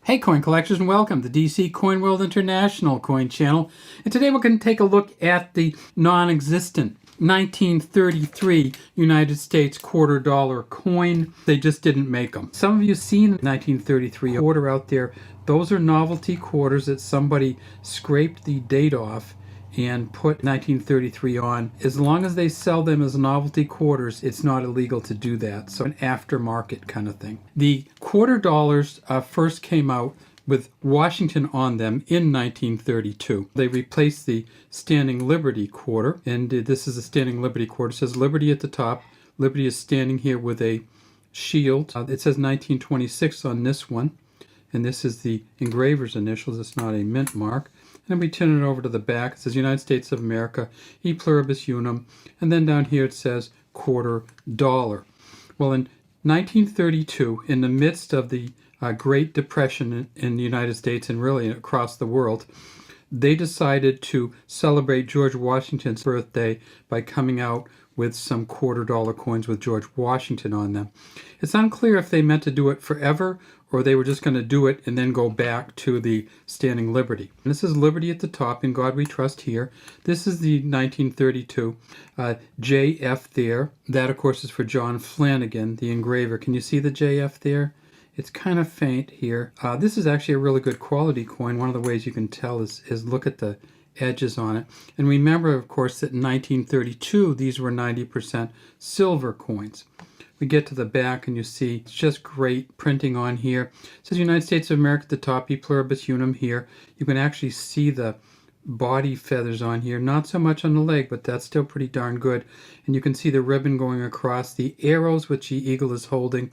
Hey coin collectors, and welcome to DC Coin World International Coin Channel. And today we're going to take a look at the non-existent 1933 United States quarter dollar coin. They just didn't make them. Some of you seen the 1933 quarter out there. Those are novelty quarters that somebody scraped the date off and put 1933 on. As long as they sell them as novelty quarters, it's not illegal to do that. So an aftermarket kind of thing. The quarter dollars first came out with Washington on them in 1932. They replaced the Standing Liberty quarter, and this is a Standing Liberty quarter. It says Liberty at the top. Liberty is standing here with a shield. It says 1926 on this one, and this is the engraver's initials. It's not a mint mark. And then we turn it over to the back. It says United States of America, E pluribus unum. And then down here it says quarter dollar. Well, in 1932, in the midst of the Great Depression in the United States and really across the world, they decided to celebrate George Washington's birthday by coming out with some quarter dollar coins with George Washington on them. It's unclear if they meant to do it forever or they were just going to do it and then go back to the Standing Liberty. And this is Liberty at the top, In God We Trust here. This is the 1932 JF there. That, of course, is for John Flanagan, the engraver. Can you see the JF there? It's kind of faint here. This is actually a really good quality coin. One of the ways you can tell is look at the edges on it. And remember, of course, that in 1932, these were 90% silver coins. We get to the back and you see it's just great printing on here. It says United States of America at the top, E pluribus unum here. You can actually see the body feathers on here. Not so much on the leg, but that's still pretty darn good. And you can see the ribbon going across the arrows, which the eagle is holding.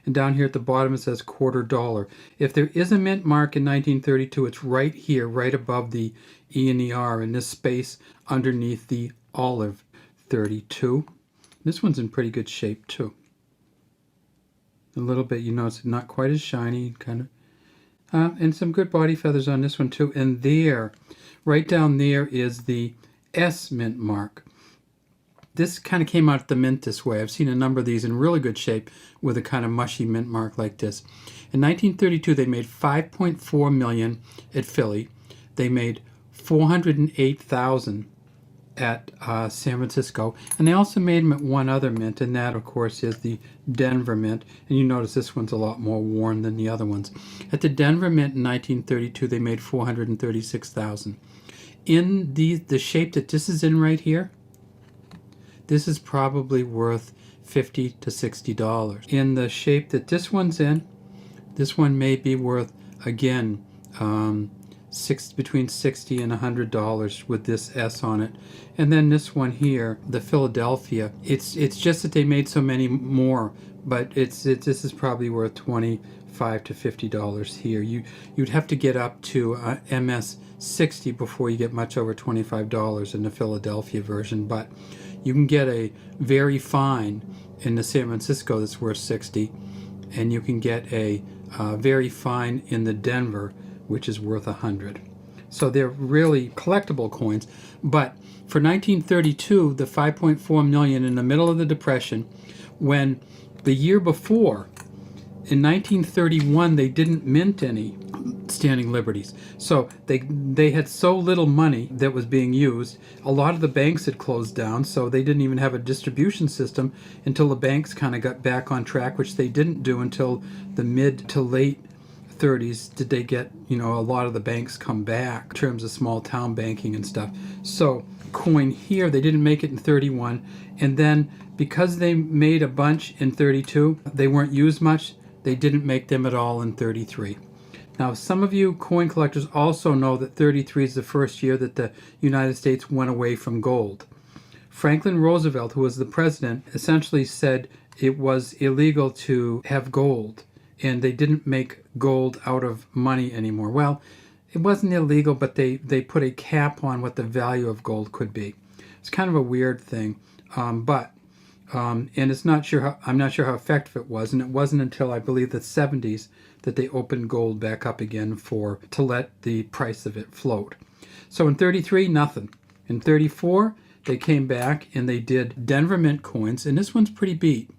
And down here at the bottom it says quarter dollar. If there is a mint mark in 1932, it's right here, right above the E and the R in this space underneath the olive 32. This one's in pretty good shape too. A little bit, you know, it's not quite as shiny, kind of. And some good body feathers on this one too. And there, right down there is the S mint mark. This kind of came out at the mint this way. I've seen a number of these in really good shape with a kind of mushy mint mark like this. In 1932, they made 5.4 million at Philly. They made 408,000 at San Francisco. And they also made them at one other mint, and that, of course, is the Denver Mint. And you notice this one's a lot more worn than the other ones. At the Denver Mint in 1932, they made 436,000. In the shape that this is in right here, this is probably worth $50 to $60. In the shape that this one's in, this one may be worth, again, between $60 and $100 with this S on it. And then this one here, the Philadelphia, it's just that they made so many more, but this is probably worth $25 to $50 here. You'd have to get up to MS 60 before you get much over $25 in the Philadelphia version, but you can get a very fine in the San Francisco that's worth 60, and you can get a very fine in the Denver, which is worth 100. So they're really collectible coins. But for 1932, the 5.4 million in the middle of the Depression, when the year before, in 1931, they didn't mint any Standing Liberties. So they had so little money that was being used. A lot of the banks had closed down, so they didn't even have a distribution system until the banks kind of got back on track, which they didn't do until the mid to late 30s did they get, you know, a lot of the banks come back in terms of small town banking and stuff. So coin here, they didn't make it in 31, and then because they made a bunch in 32, they weren't used much, they didn't make them at all in 33. Now, some of you coin collectors also know that 33 is the first year that the United States went away from gold. Franklin Roosevelt, who was the president, essentially said it was illegal to have gold, and they didn't make gold out of money anymore. Well, it wasn't illegal, but they put a cap on what the value of gold could be. It's kind of a weird thing, and it's not sure I'm not sure how effective it was, and it wasn't until I believe the 70s that they opened gold back up again to let the price of it float. So in 33, nothing. In 34, they came back and they did Denver Mint coins, and this one's pretty beat.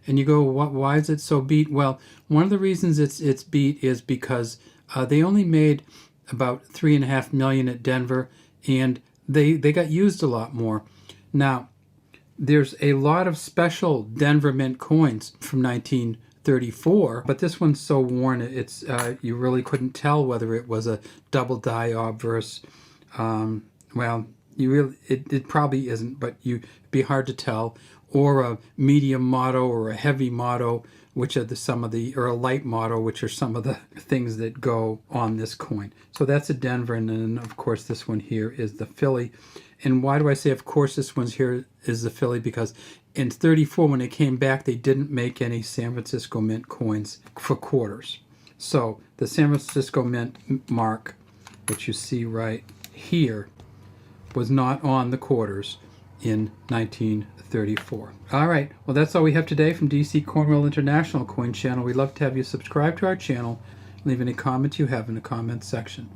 And you go, why is it so beat? Well, one of the reasons it's beat is because they only made about 3.5 million at Denver, and they got used a lot more. Now, there's a lot of special Denver Mint coins from 1934, but this one's so worn, it's you really couldn't tell whether it was a double die obverse. Well, it probably isn't, but it'd be hard to tell. Or a medium motto or a heavy motto, which are or a light motto, which are some of the things that go on this coin. So that's a Denver, and then of course this one here is the Philly. And why do I say of course this one's here is the Philly? Because in 34, when they came back, they didn't make any San Francisco Mint coins for quarters. So the San Francisco Mint mark, which you see right here, was not on the quarters in 1934. All right, well, that's all we have today from DC Cornwall International Coin Channel. We'd love to have you subscribe to our channel. Leave any comments you have in the comments section.